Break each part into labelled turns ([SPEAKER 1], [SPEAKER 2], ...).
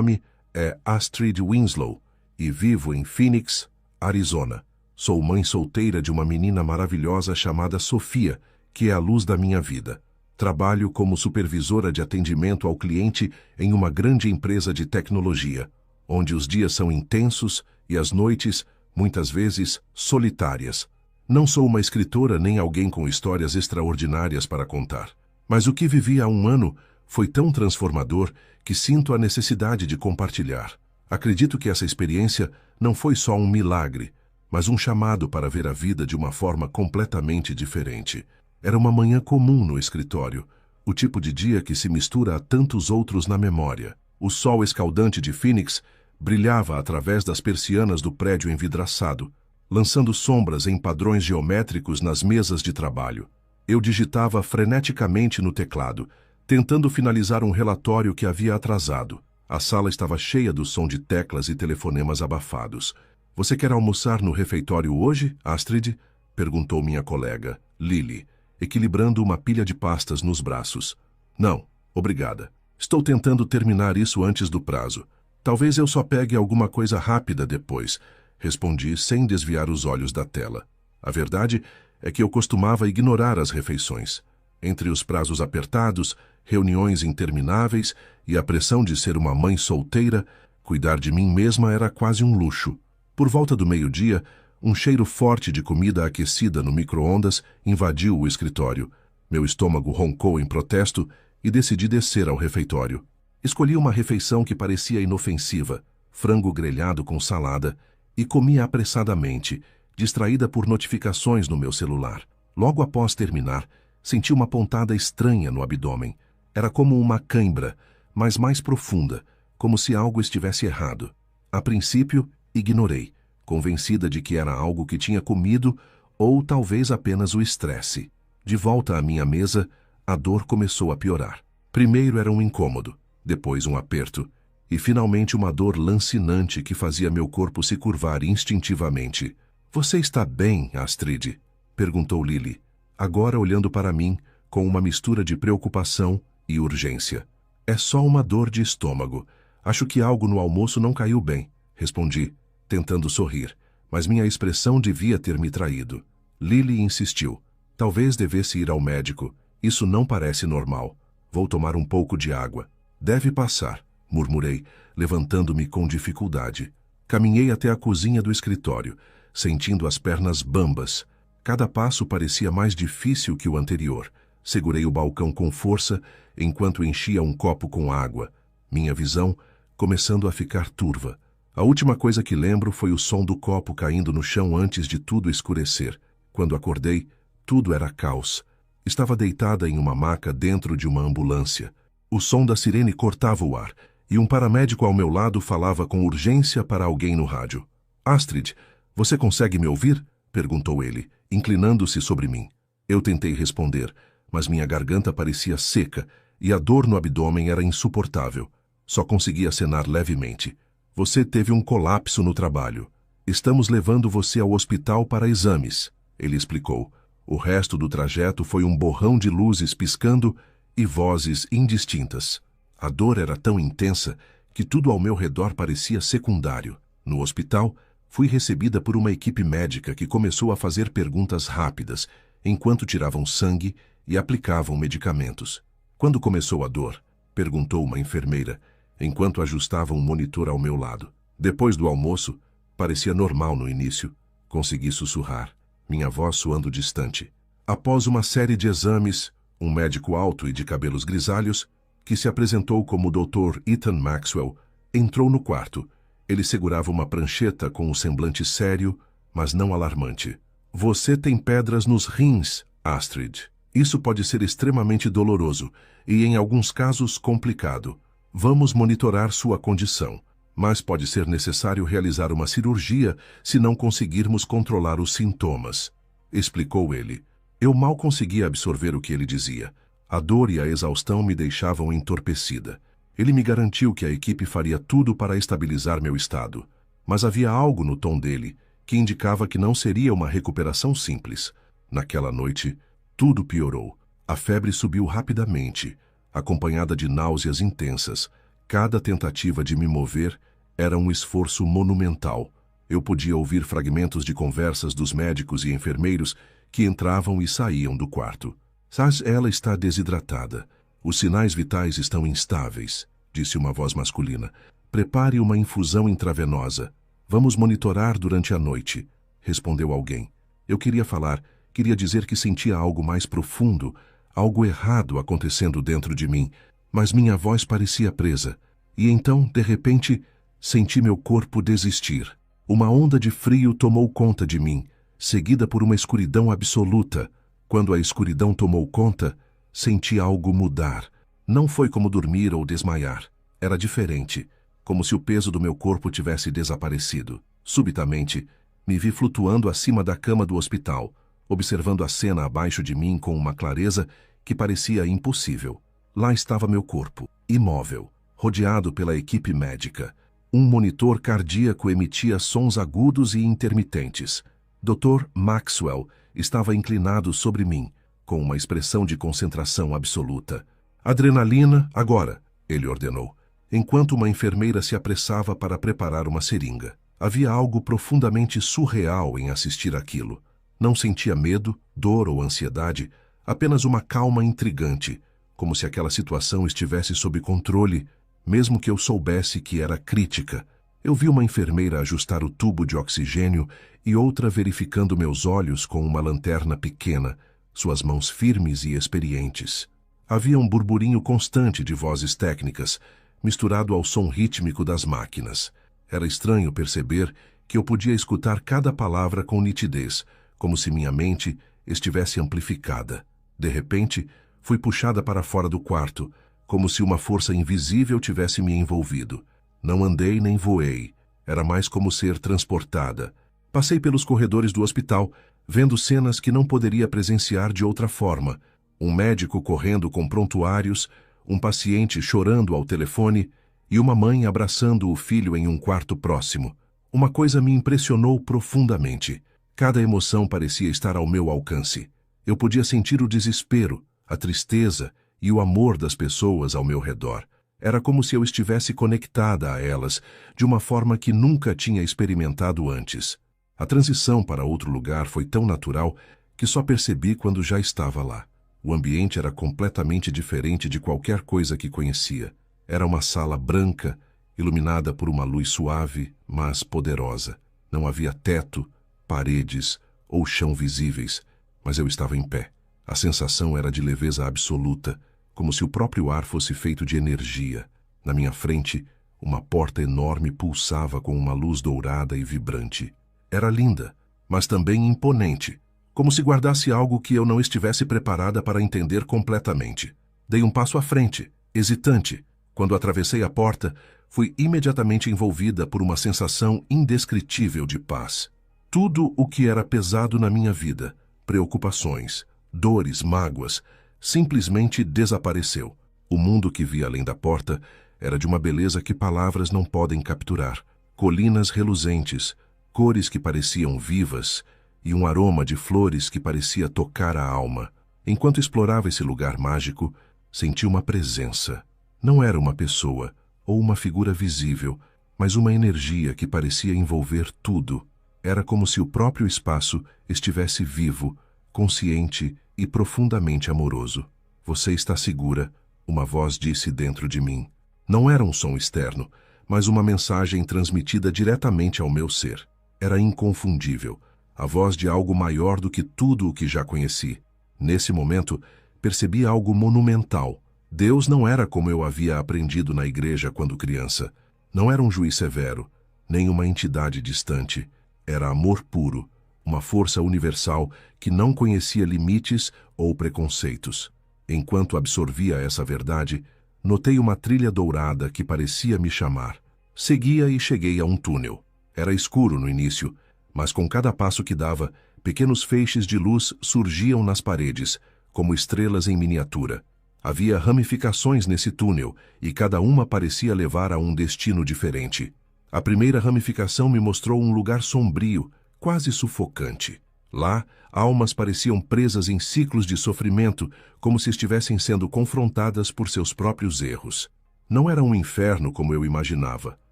[SPEAKER 1] nome é Astrid Winslow e vivo em Phoenix, Arizona. Sou mãe solteira de uma menina maravilhosa chamada Sofia, que é a luz da minha vida. Trabalho como supervisora de atendimento ao cliente em uma grande empresa de tecnologia, onde os dias são intensos e as noites, muitas vezes, solitárias. Não sou uma escritora nem alguém com histórias extraordinárias para contar, mas o que vivi há um ano foi tão transformador que sinto a necessidade de compartilhar. Acredito que essa experiência não foi só um milagre, mas um chamado para ver a vida de uma forma completamente diferente. Era uma manhã comum no escritório, o tipo de dia que se mistura a tantos outros na memória. O sol escaldante de Phoenix brilhava através das persianas do prédio envidraçado, lançando sombras em padrões geométricos nas mesas de trabalho. Eu digitava freneticamente no teclado, tentando finalizar um relatório que havia atrasado. A sala estava cheia do som de teclas e telefonemas abafados. "Você quer almoçar no refeitório hoje, Astrid?" perguntou minha colega, Lily, equilibrando uma pilha de pastas nos braços. "Não, obrigada. Estou tentando terminar isso antes do prazo. Talvez eu só pegue alguma coisa rápida depois", respondi sem desviar os olhos da tela. A verdade é que eu costumava ignorar as refeições. Entre os prazos apertados, reuniões intermináveis e a pressão de ser uma mãe solteira, cuidar de mim mesma era quase um luxo. Por volta do meio-dia, um cheiro forte de comida aquecida no micro-ondas invadiu o escritório. Meu estômago roncou em protesto e decidi descer ao refeitório. Escolhi uma refeição que parecia inofensiva, frango grelhado com salada, e comi apressadamente, distraída por notificações no meu celular. Logo após terminar, senti uma pontada estranha no abdômen. Era como uma cãibra, mas mais profunda, como se algo estivesse errado. A princípio, ignorei, convencida de que era algo que tinha comido ou talvez apenas o estresse. De volta à minha mesa, a dor começou a piorar. Primeiro era um incômodo, depois um aperto, e finalmente uma dor lancinante que fazia meu corpo se curvar instintivamente. "Você está bem, Astrid?" perguntou Lily, agora olhando para mim com uma mistura de preocupação e urgência. "É só uma dor de estômago. Acho que algo no almoço não caiu bem", respondi, tentando sorrir, mas minha expressão devia ter me traído. Lily insistiu. "Talvez devesse ir ao médico. Isso não parece normal. Vou tomar um pouco de água." "Deve passar", murmurei, levantando-me com dificuldade. Caminhei até a cozinha do escritório, sentindo as pernas bambas. Cada passo parecia mais difícil que o anterior. Segurei o balcão com força enquanto enchia um copo com água, minha visão começando a ficar turva. A última coisa que lembro foi o som do copo caindo no chão antes de tudo escurecer. Quando acordei, tudo era caos. Estava deitada em uma maca dentro de uma ambulância. O som da sirene cortava o ar, e um paramédico ao meu lado falava com urgência para alguém no rádio. "Astrid, você consegue me ouvir?" perguntou ele, inclinando-se sobre mim. Eu tentei responder, mas minha garganta parecia seca e a dor no abdômen era insuportável. Só conseguia acenar levemente. "Você teve um colapso no trabalho. Estamos levando você ao hospital para exames", ele explicou. O resto do trajeto foi um borrão de luzes piscando e vozes indistintas. A dor era tão intensa que tudo ao meu redor parecia secundário. No hospital, fui recebida por uma equipe médica que começou a fazer perguntas rápidas, enquanto tiravam sangue e aplicavam medicamentos. "Quando começou a dor?" perguntou uma enfermeira, enquanto ajustava um monitor ao meu lado. "Depois do almoço, parecia normal no início", consegui sussurrar, minha voz soando distante. Após uma série de exames, um médico alto e de cabelos grisalhos, que se apresentou como Dr. Ethan Maxwell, entrou no quarto. Ele segurava uma prancheta com um semblante sério, mas não alarmante. "Você tem pedras nos rins, Astrid. Isso pode ser extremamente doloroso e, em alguns casos, complicado. Vamos monitorar sua condição, mas pode ser necessário realizar uma cirurgia se não conseguirmos controlar os sintomas", explicou ele. Eu mal conseguia absorver o que ele dizia. A dor e a exaustão me deixavam entorpecida. Ele me garantiu que a equipe faria tudo para estabilizar meu estado, mas havia algo no tom dele que indicava que não seria uma recuperação simples. Naquela noite, tudo piorou. A febre subiu rapidamente, acompanhada de náuseas intensas, Cada tentativa de me mover era um esforço monumental. Eu podia ouvir fragmentos de conversas dos médicos e enfermeiros que entravam e saíam do quarto. "Saz, ela está desidratada. Os sinais vitais estão instáveis", disse uma voz masculina. "Prepare uma infusão intravenosa. Vamos monitorar durante a noite", respondeu alguém. Eu queria falar, queria dizer que sentia algo mais profundo, algo errado acontecendo dentro de mim, mas minha voz parecia presa. E então, de repente, senti meu corpo desistir. Uma onda de frio tomou conta de mim, seguida por uma escuridão absoluta. Quando a escuridão tomou conta, senti algo mudar. Não foi como dormir ou desmaiar. Era diferente, como se o peso do meu corpo tivesse desaparecido. Subitamente, me vi flutuando acima da cama do hospital, observando a cena abaixo de mim com uma clareza que parecia impossível. Lá estava meu corpo, imóvel, rodeado pela equipe médica. Um monitor cardíaco emitia sons agudos e intermitentes. Dr. Maxwell estava inclinado sobre mim, com uma expressão de concentração absoluta. "Adrenalina, agora", ele ordenou, enquanto uma enfermeira se apressava para preparar uma seringa. Havia algo profundamente surreal em assistir aquilo. Não sentia medo, dor ou ansiedade, apenas uma calma intrigante, como se aquela situação estivesse sob controle, mesmo que eu soubesse que era crítica. Eu vi uma enfermeira ajustar o tubo de oxigênio e outra verificando meus olhos com uma lanterna pequena, suas mãos firmes e experientes. Havia um burburinho constante de vozes técnicas, misturado ao som rítmico das máquinas. Era estranho perceber que eu podia escutar cada palavra com nitidez, como se minha mente estivesse amplificada. De repente, fui puxada para fora do quarto, como se uma força invisível tivesse me envolvido. Não andei nem voei. Era mais como ser transportada. Passei pelos corredores do hospital, vendo cenas que não poderia presenciar de outra forma. Um médico correndo com prontuários, um paciente chorando ao telefone e uma mãe abraçando o filho em um quarto próximo. Uma coisa me impressionou profundamente. Cada emoção parecia estar ao meu alcance. Eu podia sentir o desespero, a tristeza e o amor das pessoas ao meu redor. Era como se eu estivesse conectada a elas, de uma forma que nunca tinha experimentado antes. A transição para outro lugar foi tão natural que só percebi quando já estava lá. O ambiente era completamente diferente de qualquer coisa que conhecia. Era uma sala branca, iluminada por uma luz suave, mas poderosa. Não havia teto, paredes ou chão visíveis, mas eu estava em pé. A sensação era de leveza absoluta, como se o próprio ar fosse feito de energia. Na minha frente, uma porta enorme pulsava com uma luz dourada e vibrante. Era linda, mas também imponente, como se guardasse algo que eu não estivesse preparada para entender completamente. Dei um passo à frente, hesitante. Quando atravessei a porta, fui imediatamente envolvida por uma sensação indescritível de paz. Tudo o que era pesado na minha vida, preocupações, dores, mágoas, simplesmente desapareceu. O mundo que vi além da porta era de uma beleza que palavras não podem capturar. Colinas reluzentes, cores que pareciam vivas e um aroma de flores que parecia tocar a alma. Enquanto explorava esse lugar mágico, senti uma presença. Não era uma pessoa ou uma figura visível, mas uma energia que parecia envolver tudo. Era como se o próprio espaço estivesse vivo, consciente e profundamente amoroso. "Você está segura", uma voz disse dentro de mim. Não era um som externo, mas uma mensagem transmitida diretamente ao meu ser. Era inconfundível, a voz de algo maior do que tudo o que já conheci. Nesse momento, percebi algo monumental. Deus não era como eu havia aprendido na igreja quando criança. Não era um juiz severo, nem uma entidade distante. Era amor puro, uma força universal que não conhecia limites ou preconceitos. Enquanto absorvia essa verdade, notei uma trilha dourada que parecia me chamar. Seguia e cheguei a um túnel. Era escuro no início, mas com cada passo que dava, pequenos feixes de luz surgiam nas paredes, como estrelas em miniatura. Havia ramificações nesse túnel, e cada uma parecia levar a um destino diferente. A primeira ramificação me mostrou um lugar sombrio, quase sufocante. Lá, almas pareciam presas em ciclos de sofrimento, como se estivessem sendo confrontadas por seus próprios erros. Não era um inferno como eu imaginava,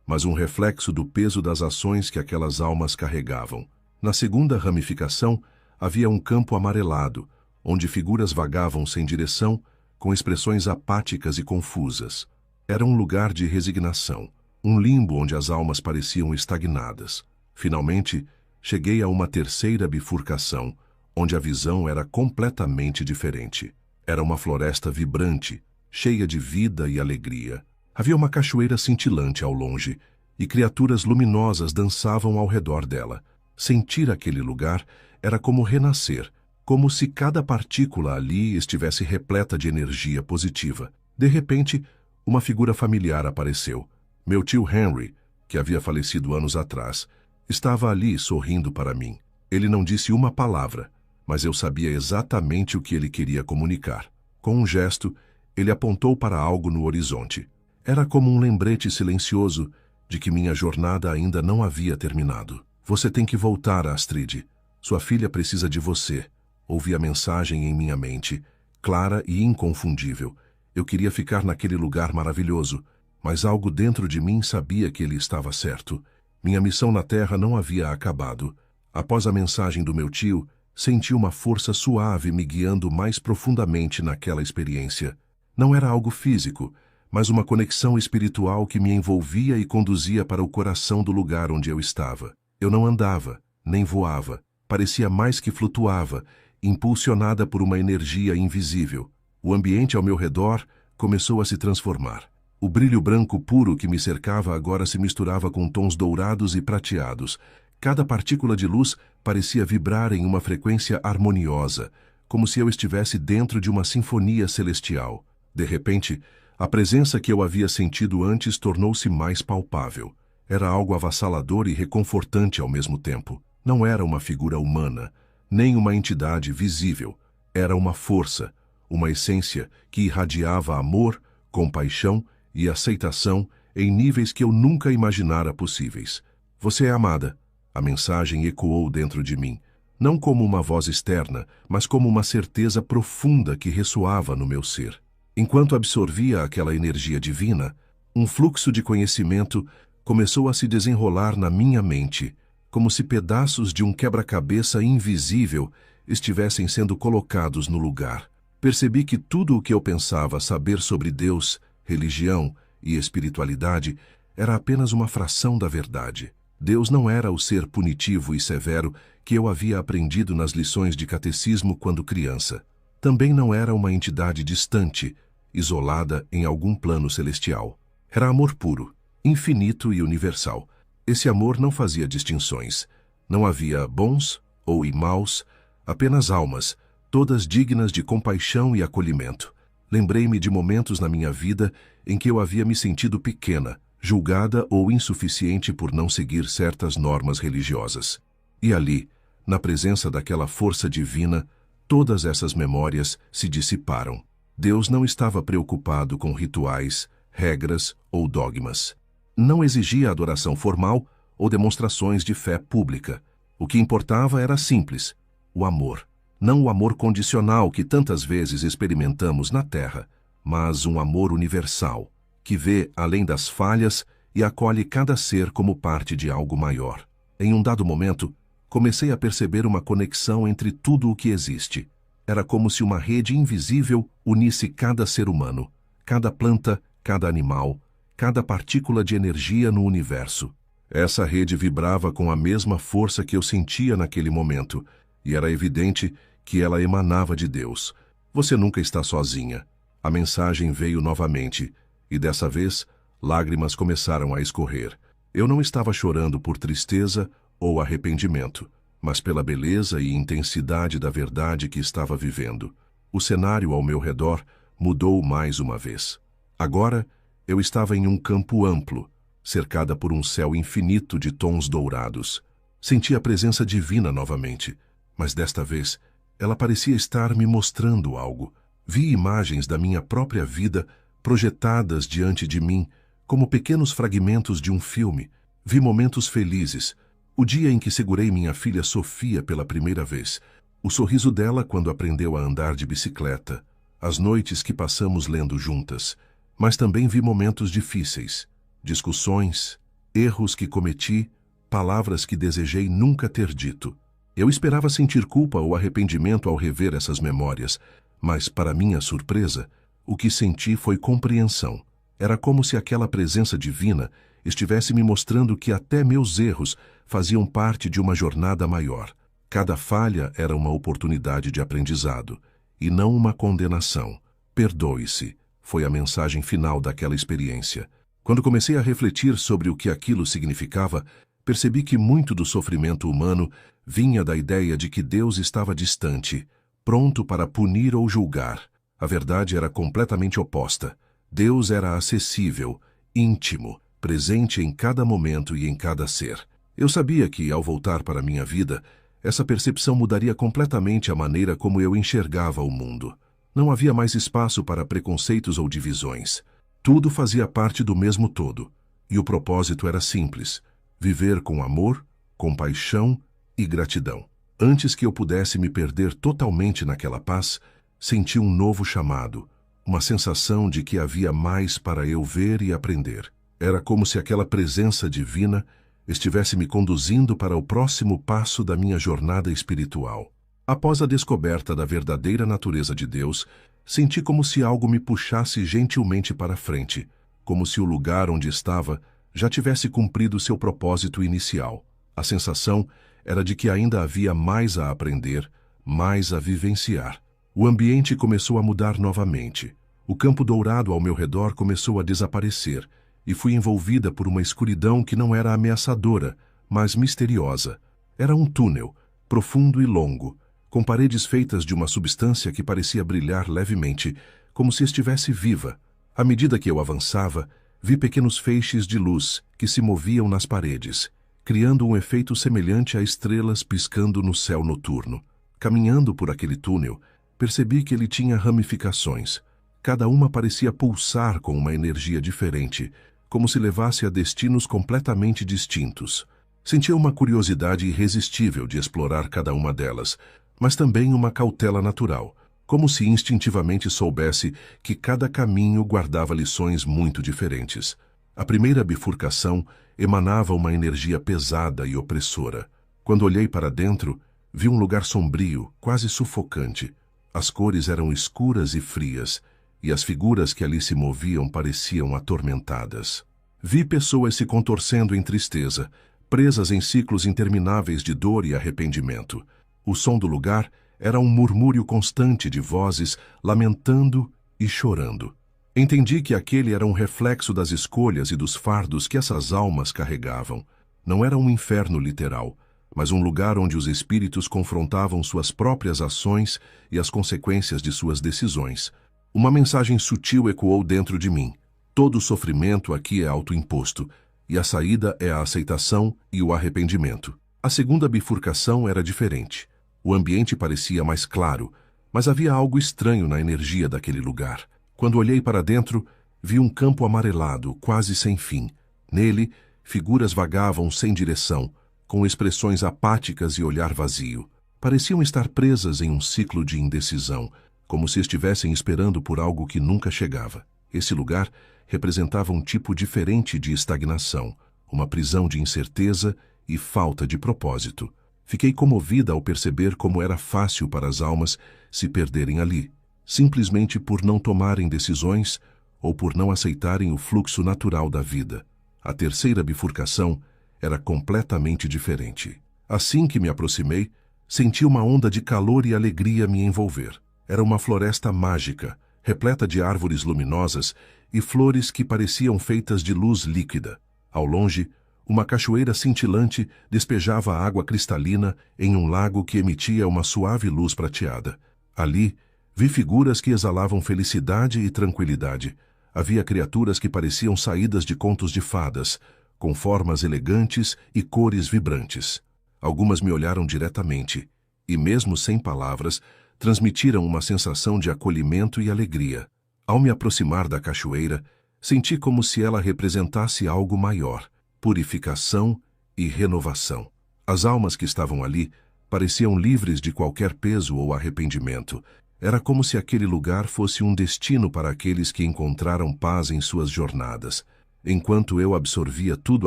[SPEAKER 1] mas um reflexo do peso das ações que aquelas almas carregavam. Na segunda ramificação, havia um campo amarelado, onde figuras vagavam sem direção, com expressões apáticas e confusas. Era um lugar de resignação, um limbo onde as almas pareciam estagnadas. Finalmente, cheguei a uma terceira bifurcação, onde a visão era completamente diferente. Era uma floresta vibrante, cheia de vida e alegria. Havia uma cachoeira cintilante ao longe, e criaturas luminosas dançavam ao redor dela. Sentir aquele lugar era como renascer, como se cada partícula ali estivesse repleta de energia positiva. De repente, uma figura familiar apareceu. Meu tio Henry, que havia falecido anos atrás, estava ali sorrindo para mim. Ele não disse uma palavra, mas eu sabia exatamente o que ele queria comunicar. Com um gesto, ele apontou para algo no horizonte. Era como um lembrete silencioso de que minha jornada ainda não havia terminado. Você tem que voltar, Astrid. Sua filha precisa de você. Ouvi a mensagem em minha mente, clara e inconfundível. Eu queria ficar naquele lugar maravilhoso, mas algo dentro de mim sabia que ele estava certo. Minha missão na Terra não havia acabado. Após a mensagem do meu tio, senti uma força suave me guiando mais profundamente naquela experiência. Não era algo físico, mas uma conexão espiritual que me envolvia e conduzia para o coração do lugar onde eu estava. Eu não andava, nem voava. Parecia mais que flutuava, impulsionada por uma energia invisível. O ambiente ao meu redor começou a se transformar. O brilho branco puro que me cercava agora se misturava com tons dourados e prateados. Cada partícula de luz parecia vibrar em uma frequência harmoniosa, como se eu estivesse dentro de uma sinfonia celestial. De repente, a presença que eu havia sentido antes tornou-se mais palpável. Era algo avassalador e reconfortante ao mesmo tempo. Não era uma figura humana, nem uma entidade visível. Era uma força, uma essência que irradiava amor, compaixão e aceitação em níveis que eu nunca imaginara possíveis. Você é amada. A mensagem ecoou dentro de mim, não como uma voz externa, mas como uma certeza profunda que ressoava no meu ser. Enquanto absorvia aquela energia divina, um fluxo de conhecimento começou a se desenrolar na minha mente, como se pedaços de um quebra-cabeça invisível estivessem sendo colocados no lugar. Percebi que tudo o que eu pensava saber sobre Deus, religião e espiritualidade era apenas uma fração da verdade. Deus não era o ser punitivo e severo que eu havia aprendido nas lições de catecismo quando criança. Também não era uma entidade distante, isolada em algum plano celestial. Era amor puro, infinito e universal. Esse amor não fazia distinções. Não havia bons ou maus, apenas almas, todas dignas de compaixão e acolhimento. Lembrei-me de momentos na minha vida em que eu havia me sentido pequena, julgada ou insuficiente por não seguir certas normas religiosas. E ali, na presença daquela força divina, todas essas memórias se dissiparam. Deus não estava preocupado com rituais, regras ou dogmas. Não exigia adoração formal ou demonstrações de fé pública. O que importava era simples: o amor. Não o amor condicional que tantas vezes experimentamos na Terra, mas um amor universal, que vê além das falhas e acolhe cada ser como parte de algo maior. Em um dado momento, comecei a perceber uma conexão entre tudo o que existe. Era como se uma rede invisível unisse cada ser humano, cada planta, cada animal, cada partícula de energia no universo. Essa rede vibrava com a mesma força que eu sentia naquele momento, e era evidente que ela emanava de Deus. Você nunca está sozinha. A mensagem veio novamente, e dessa vez, lágrimas começaram a escorrer. Eu não estava chorando por tristeza ou arrependimento, mas pela beleza e intensidade da verdade que estava vivendo. O cenário ao meu redor mudou mais uma vez. Agora, eu estava em um campo amplo, cercada por um céu infinito de tons dourados. Senti a presença divina novamente, mas desta vez, ela parecia estar me mostrando algo. Vi imagens da minha própria vida projetadas diante de mim, como pequenos fragmentos de um filme. Vi momentos felizes, o dia em que segurei minha filha Sofia pela primeira vez, o sorriso dela quando aprendeu a andar de bicicleta, as noites que passamos lendo juntas. Mas também vi momentos difíceis, discussões, erros que cometi, palavras que desejei nunca ter dito. Eu esperava sentir culpa ou arrependimento ao rever essas memórias, mas, para minha surpresa, o que senti foi compreensão. Era como se aquela presença divina estivesse me mostrando que até meus erros faziam parte de uma jornada maior. Cada falha era uma oportunidade de aprendizado, e não uma condenação. Perdoe-se, foi a mensagem final daquela experiência. Quando comecei a refletir sobre o que aquilo significava, percebi que muito do sofrimento humano vinha da ideia de que Deus estava distante, pronto para punir ou julgar. A verdade era completamente oposta. Deus era acessível, íntimo, presente em cada momento e em cada ser. Eu sabia que, ao voltar para minha vida, essa percepção mudaria completamente a maneira como eu enxergava o mundo. Não havia mais espaço para preconceitos ou divisões. Tudo fazia parte do mesmo todo, e o propósito era simples: viver com amor, compaixão e gratidão. Antes que eu pudesse me perder totalmente naquela paz, senti um novo chamado, uma sensação de que havia mais para eu ver e aprender. Era como se aquela presença divina estivesse me conduzindo para o próximo passo da minha jornada espiritual. Após a descoberta da verdadeira natureza de Deus, senti como se algo me puxasse gentilmente para frente, como se o lugar onde estava já tivesse cumprido seu propósito inicial. A sensação era de que ainda havia mais a aprender, mais a vivenciar. O ambiente começou a mudar novamente. O campo dourado ao meu redor começou a desaparecer, e fui envolvida por uma escuridão que não era ameaçadora, mas misteriosa. Era um túnel, profundo e longo, com paredes feitas de uma substância que parecia brilhar levemente, como se estivesse viva. À medida que eu avançava, vi pequenos feixes de luz que se moviam nas paredes, criando um efeito semelhante a estrelas piscando no céu noturno. Caminhando por aquele túnel, percebi que ele tinha ramificações. Cada uma parecia pulsar com uma energia diferente, como se levasse a destinos completamente distintos. Sentia uma curiosidade irresistível de explorar cada uma delas, mas também uma cautela natural, como se instintivamente soubesse que cada caminho guardava lições muito diferentes. A primeira bifurcação emanava uma energia pesada e opressora. Quando olhei para dentro, vi um lugar sombrio, quase sufocante. As cores eram escuras e frias, e as figuras que ali se moviam pareciam atormentadas. Vi pessoas se contorcendo em tristeza, presas em ciclos intermináveis de dor e arrependimento. O som do lugar era um murmúrio constante de vozes lamentando e chorando. Entendi que aquele era um reflexo das escolhas e dos fardos que essas almas carregavam. Não era um inferno literal, mas um lugar onde os espíritos confrontavam suas próprias ações e as consequências de suas decisões. Uma mensagem sutil ecoou dentro de mim. Todo sofrimento aqui é autoimposto, e a saída é a aceitação e o arrependimento. A segunda bifurcação era diferente. O ambiente parecia mais claro, mas havia algo estranho na energia daquele lugar. Quando olhei para dentro, vi um campo amarelado, quase sem fim. Nele, figuras vagavam sem direção, com expressões apáticas e olhar vazio. Pareciam estar presas em um ciclo de indecisão, como se estivessem esperando por algo que nunca chegava. Esse lugar representava um tipo diferente de estagnação, uma prisão de incerteza e falta de propósito. Fiquei comovida ao perceber como era fácil para as almas se perderem ali, simplesmente por não tomarem decisões ou por não aceitarem o fluxo natural da vida. A terceira bifurcação era completamente diferente. Assim que me aproximei, senti uma onda de calor e alegria me envolver. Era uma floresta mágica, repleta de árvores luminosas e flores que pareciam feitas de luz líquida. Ao longe, uma cachoeira cintilante despejava água cristalina em um lago que emitia uma suave luz prateada. Ali, vi figuras que exalavam felicidade e tranquilidade. Havia criaturas que pareciam saídas de contos de fadas, com formas elegantes e cores vibrantes. Algumas me olharam diretamente, e mesmo sem palavras, transmitiram uma sensação de acolhimento e alegria. Ao me aproximar da cachoeira, senti como se ela representasse algo maior, purificação e renovação. As almas que estavam ali pareciam livres de qualquer peso ou arrependimento. Era como se aquele lugar fosse um destino para aqueles que encontraram paz em suas jornadas. Enquanto eu absorvia tudo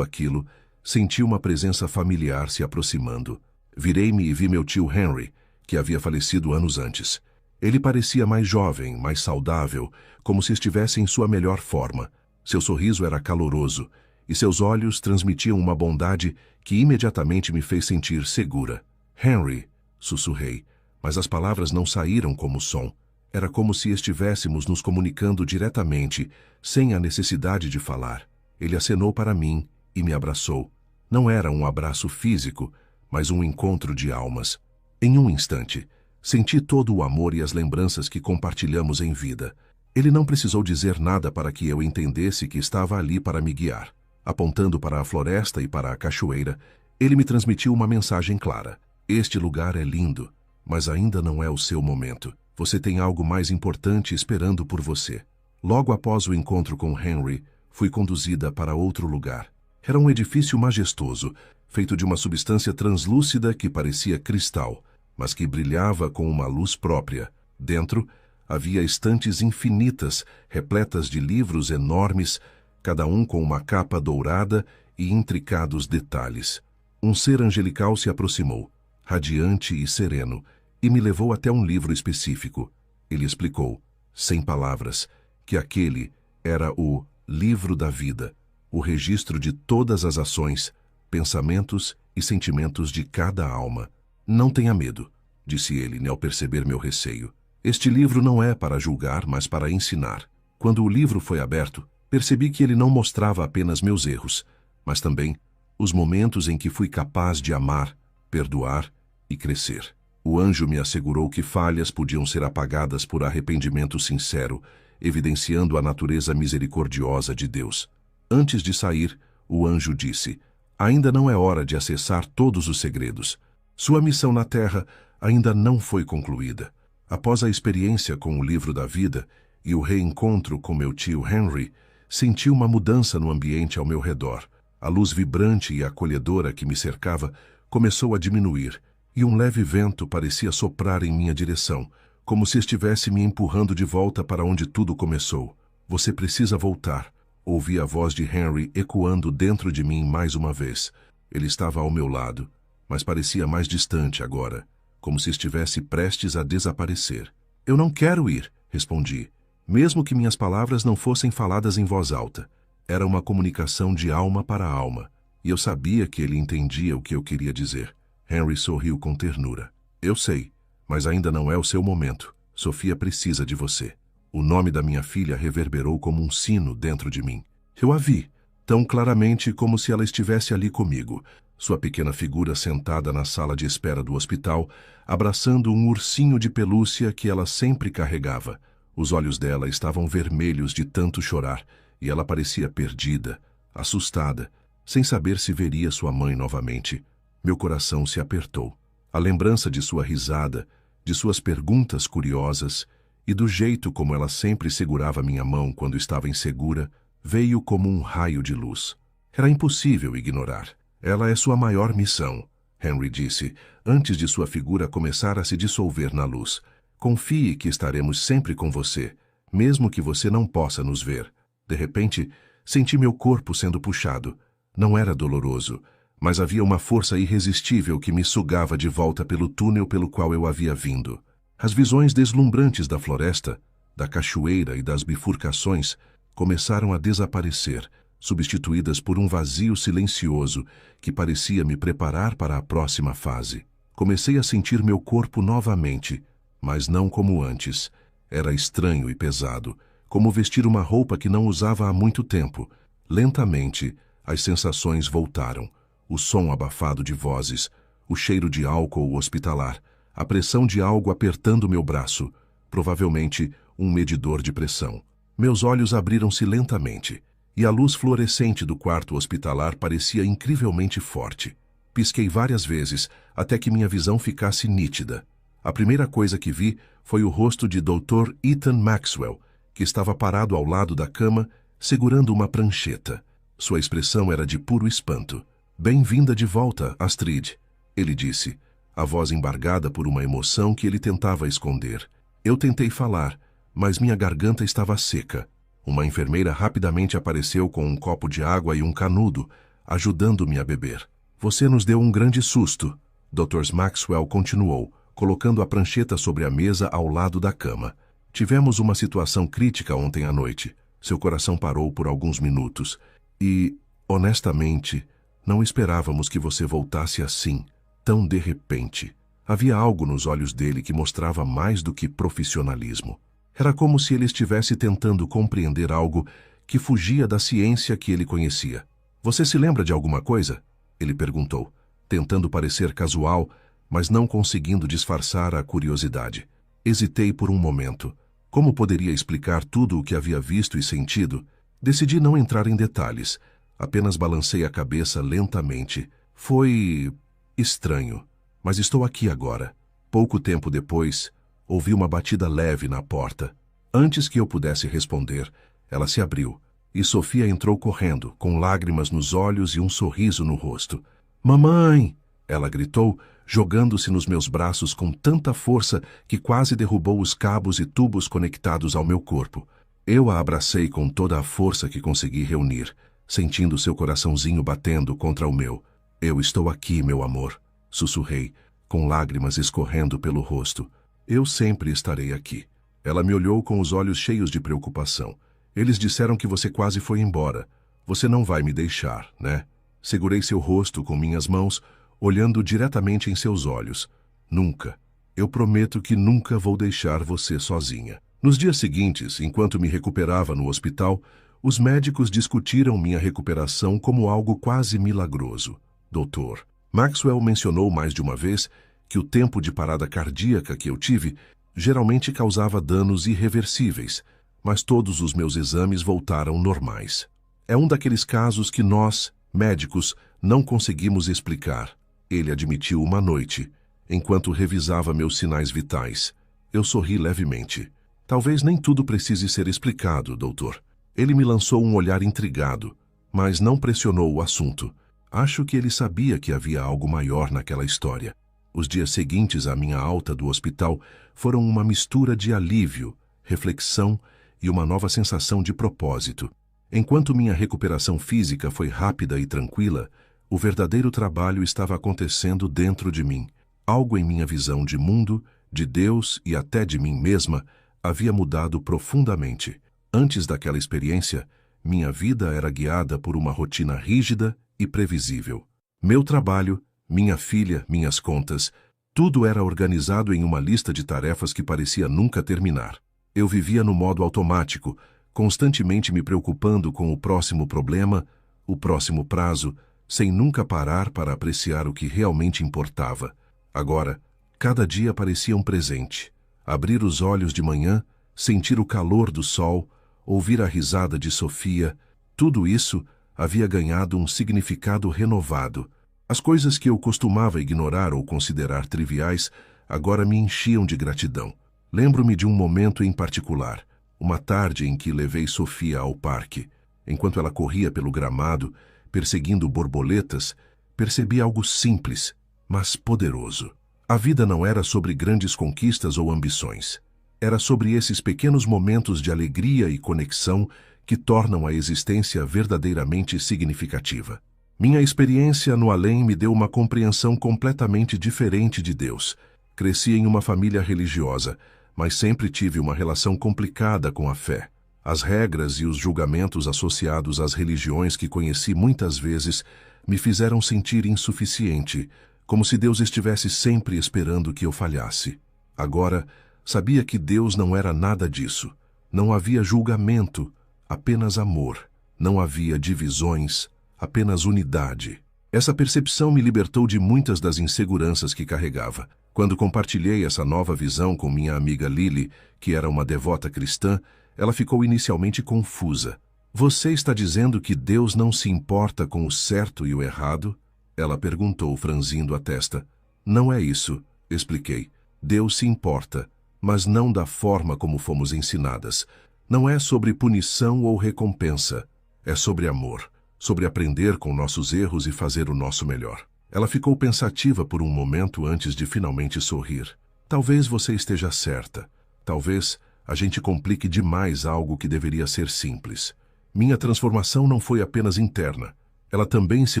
[SPEAKER 1] aquilo, senti uma presença familiar se aproximando. Virei-me e vi meu tio Henry, que havia falecido anos antes. Ele parecia mais jovem, mais saudável, como se estivesse em sua melhor forma. Seu sorriso era caloroso, e seus olhos transmitiam uma bondade que imediatamente me fez sentir segura. Henry, sussurrei, mas as palavras não saíram como som. Era como se estivéssemos nos comunicando diretamente, sem a necessidade de falar. Ele acenou para mim e me abraçou. Não era um abraço físico, mas um encontro de almas. Em um instante, senti todo o amor e as lembranças que compartilhamos em vida. Ele não precisou dizer nada para que eu entendesse que estava ali para me guiar. Apontando para a floresta e para a cachoeira, ele me transmitiu uma mensagem clara. Este lugar é lindo, mas ainda não é o seu momento. Você tem algo mais importante esperando por você. Logo após o encontro com Henry, fui conduzida para outro lugar. Era um edifício majestoso, feito de uma substância translúcida que parecia cristal, mas que brilhava com uma luz própria. Dentro, havia estantes infinitas, repletas de livros enormes, cada um com uma capa dourada e intricados detalhes. Um ser angelical se aproximou, radiante e sereno, e me levou até um livro específico. Ele explicou, sem palavras, que aquele era o livro da vida, o registro de todas as ações, pensamentos e sentimentos de cada alma. Não tenha medo, disse ele, ao perceber meu receio. Este livro não é para julgar, mas para ensinar. Quando o livro foi aberto, percebi que ele não mostrava apenas meus erros, mas também os momentos em que fui capaz de amar, perdoar e crescer. O anjo me assegurou que falhas podiam ser apagadas por arrependimento sincero, evidenciando a natureza misericordiosa de Deus. Antes de sair, o anjo disse: ainda não é hora de acessar todos os segredos. Sua missão na Terra ainda não foi concluída. Após a experiência com o livro da vida e o reencontro com meu tio Henry, senti uma mudança no ambiente ao meu redor. A luz vibrante e acolhedora que me cercava começou a diminuir, e um leve vento parecia soprar em minha direção, como se estivesse me empurrando de volta para onde tudo começou. Você precisa voltar. Ouvi a voz de Henry ecoando dentro de mim mais uma vez. Ele estava ao meu lado, mas parecia mais distante agora, como se estivesse prestes a desaparecer. Eu não quero ir, respondi, mesmo que minhas palavras não fossem faladas em voz alta. Era uma comunicação de alma para alma, e eu sabia que ele entendia o que eu queria dizer. Henry sorriu com ternura. Eu sei, mas ainda não é o seu momento. Sofia precisa de você. O nome da minha filha reverberou como um sino dentro de mim. Eu a vi, tão claramente como se ela estivesse ali comigo, sua pequena figura sentada na sala de espera do hospital, abraçando um ursinho de pelúcia que ela sempre carregava. Os olhos dela estavam vermelhos de tanto chorar, e ela parecia perdida, assustada, sem saber se veria sua mãe novamente. Meu coração se apertou. A lembrança de sua risada, de suas perguntas curiosas e do jeito como ela sempre segurava minha mão quando estava insegura, veio como um raio de luz. Era impossível ignorar. Ela é sua maior missão, Henry disse, antes de sua figura começar a se dissolver na luz. Confie que estaremos sempre com você, mesmo que você não possa nos ver. De repente, senti meu corpo sendo puxado. Não era doloroso, mas havia uma força irresistível que me sugava de volta pelo túnel pelo qual eu havia vindo. As visões deslumbrantes da floresta, da cachoeira e das bifurcações começaram a desaparecer, substituídas por um vazio silencioso que parecia me preparar para a próxima fase. Comecei a sentir meu corpo novamente, mas não como antes. Era estranho e pesado, como vestir uma roupa que não usava há muito tempo. Lentamente, as sensações voltaram. O som abafado de vozes, o cheiro de álcool hospitalar, a pressão de algo apertando meu braço, provavelmente um medidor de pressão. Meus olhos abriram-se lentamente, e a luz fluorescente do quarto hospitalar parecia incrivelmente forte. Pisquei várias vezes até que minha visão ficasse nítida. A primeira coisa que vi foi o rosto de Dr. Ethan Maxwell, que estava parado ao lado da cama, segurando uma prancheta. Sua expressão era de puro espanto. Bem-vinda de volta, Astrid, ele disse, a voz embargada por uma emoção que ele tentava esconder. Eu tentei falar, mas minha garganta estava seca. Uma enfermeira rapidamente apareceu com um copo de água e um canudo, ajudando-me a beber. Você nos deu um grande susto, Dr. Maxwell continuou, colocando a prancheta sobre a mesa ao lado da cama. Tivemos uma situação crítica ontem à noite. Seu coração parou por alguns minutos. E, honestamente, não esperávamos que você voltasse assim, tão de repente. Havia algo nos olhos dele que mostrava mais do que profissionalismo. Era como se ele estivesse tentando compreender algo que fugia da ciência que ele conhecia. Você se lembra de alguma coisa? Ele perguntou, tentando parecer casual, mas não conseguindo disfarçar a curiosidade. Hesitei por um momento. Como poderia explicar tudo o que havia visto e sentido? Decidi não entrar em detalhes. Apenas balancei a cabeça lentamente. Foi estranho, mas estou aqui agora. Pouco tempo depois, ouvi uma batida leve na porta. Antes que eu pudesse responder, ela se abriu, e Sofia entrou correndo, com lágrimas nos olhos e um sorriso no rosto. "Mamãe!" ela gritou, jogando-se nos meus braços com tanta força que quase derrubou os cabos e tubos conectados ao meu corpo. Eu a abracei com toda a força que consegui reunir, sentindo seu coraçãozinho batendo contra o meu. "Eu estou aqui, meu amor", sussurrei, com lágrimas escorrendo pelo rosto. "Eu sempre estarei aqui." Ela me olhou com os olhos cheios de preocupação. "Eles disseram que você quase foi embora. Você não vai me deixar, né?" Segurei seu rosto com minhas mãos, olhando diretamente em seus olhos. "Nunca. Eu prometo que nunca vou deixar você sozinha." Nos dias seguintes, enquanto me recuperava no hospital, os médicos discutiram minha recuperação como algo quase milagroso. Dr. Maxwell mencionou mais de uma vez que o tempo de parada cardíaca que eu tive geralmente causava danos irreversíveis, mas todos os meus exames voltaram normais. É um daqueles casos que nós, médicos, não conseguimos explicar. Ele admitiu uma noite, enquanto revisava meus sinais vitais. Eu sorri levemente. "Talvez nem tudo precise ser explicado, doutor." Ele me lançou um olhar intrigado, mas não pressionou o assunto. Acho que ele sabia que havia algo maior naquela história. Os dias seguintes à minha alta do hospital foram uma mistura de alívio, reflexão e uma nova sensação de propósito. Enquanto minha recuperação física foi rápida e tranquila, o verdadeiro trabalho estava acontecendo dentro de mim. Algo em minha visão de mundo, de Deus e até de mim mesma havia mudado profundamente. Antes daquela experiência, minha vida era guiada por uma rotina rígida e previsível. Meu trabalho, minha filha, minhas contas, tudo era organizado em uma lista de tarefas que parecia nunca terminar. Eu vivia no modo automático, constantemente me preocupando com o próximo problema, o próximo prazo, sem nunca parar para apreciar o que realmente importava. Agora, cada dia parecia um presente. Abrir os olhos de manhã, sentir o calor do sol, ouvir a risada de Sofia, tudo isso havia ganhado um significado renovado. As coisas que eu costumava ignorar ou considerar triviais agora me enchiam de gratidão. Lembro-me de um momento em particular, uma tarde em que levei Sofia ao parque. Enquanto ela corria pelo gramado, perseguindo borboletas, percebi algo simples, mas poderoso. A vida não era sobre grandes conquistas ou ambições. Era sobre esses pequenos momentos de alegria e conexão que tornam a existência verdadeiramente significativa. Minha experiência no além me deu uma compreensão completamente diferente de Deus. Cresci em uma família religiosa, mas sempre tive uma relação complicada com a fé. As regras e os julgamentos associados às religiões que conheci muitas vezes me fizeram sentir insuficiente, como se Deus estivesse sempre esperando que eu falhasse. Agora, sabia que Deus não era nada disso. Não havia julgamento, apenas amor. Não havia divisões, apenas unidade. Essa percepção me libertou de muitas das inseguranças que carregava. Quando compartilhei essa nova visão com minha amiga Lily, que era uma devota cristã, ela ficou inicialmente confusa. "Você está dizendo que Deus não se importa com o certo e o errado?" Ela perguntou, franzindo a testa. "Não é isso", expliquei. "Deus se importa, mas não da forma como fomos ensinadas. Não é sobre punição ou recompensa. É sobre amor, sobre aprender com nossos erros e fazer o nosso melhor." Ela ficou pensativa por um momento antes de finalmente sorrir. "Talvez você esteja certa. Talvez a gente complique demais algo que deveria ser simples. Minha transformação não foi apenas interna, ela também se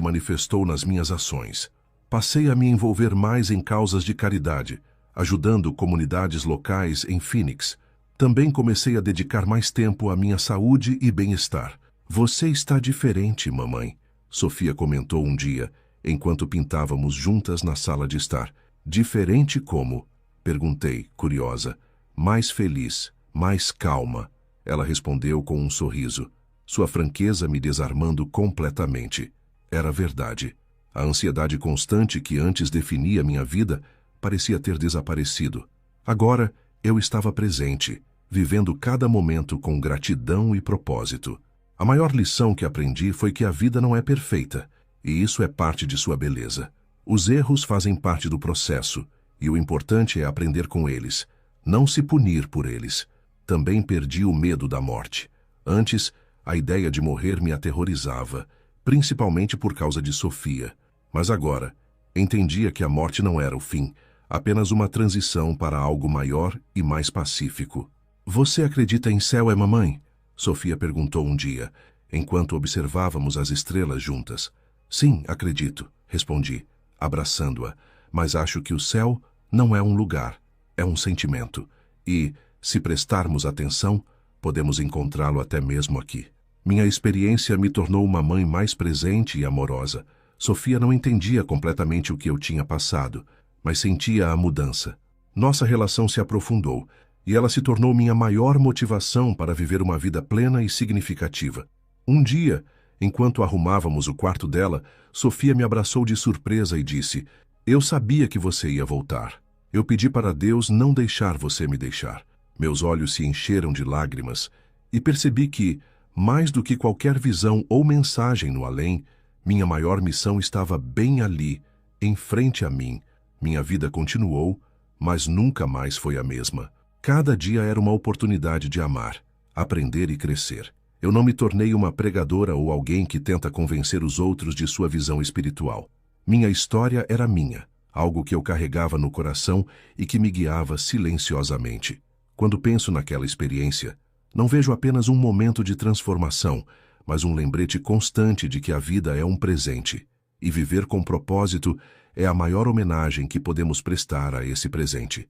[SPEAKER 1] manifestou nas minhas ações. Passei a me envolver mais em causas de caridade, ajudando comunidades locais em Phoenix. Também comecei a dedicar mais tempo à minha saúde e bem-estar. Você está diferente, mamãe, Sofia comentou um dia, enquanto pintávamos juntas na sala de estar. Diferente como? Perguntei, curiosa. Mais feliz, mais calma. Ela respondeu com um sorriso, sua franqueza me desarmando completamente. Era verdade. A ansiedade constante que antes definia minha vida parecia ter desaparecido. Agora, eu estava presente, vivendo cada momento com gratidão e propósito. A maior lição que aprendi foi que a vida não é perfeita, e isso é parte de sua beleza. Os erros fazem parte do processo, e o importante é aprender com eles, não se punir por eles. Também perdi o medo da morte. Antes, a ideia de morrer me aterrorizava, principalmente por causa de Sofia. Mas agora, entendia que a morte não era o fim, apenas uma transição para algo maior e mais pacífico. Você acredita em céu, mamãe? Sofia perguntou um dia, enquanto observávamos as estrelas juntas. Sim, acredito, respondi, abraçando-a, mas acho que o céu não é um lugar, é um sentimento. E, se prestarmos atenção, podemos encontrá-lo até mesmo aqui. Minha experiência me tornou uma mãe mais presente e amorosa. Sofia não entendia completamente o que eu tinha passado, mas sentia a mudança. Nossa relação se aprofundou, e ela se tornou minha maior motivação para viver uma vida plena e significativa. Um dia, enquanto arrumávamos o quarto dela, Sofia me abraçou de surpresa e disse: Eu sabia que você ia voltar. Eu pedi para Deus não deixar você me deixar. Meus olhos se encheram de lágrimas e percebi que, mais do que qualquer visão ou mensagem no além, minha maior missão estava bem ali, em frente a mim. Minha vida continuou, mas nunca mais foi a mesma. Cada dia era uma oportunidade de amar, aprender e crescer. Eu não me tornei uma pregadora ou alguém que tenta convencer os outros de sua visão espiritual. Minha história era minha, algo que eu carregava no coração e que me guiava silenciosamente. Quando penso naquela experiência, não vejo apenas um momento de transformação, mas um lembrete constante de que a vida é um presente, e viver com propósito é a maior homenagem que podemos prestar a esse presente.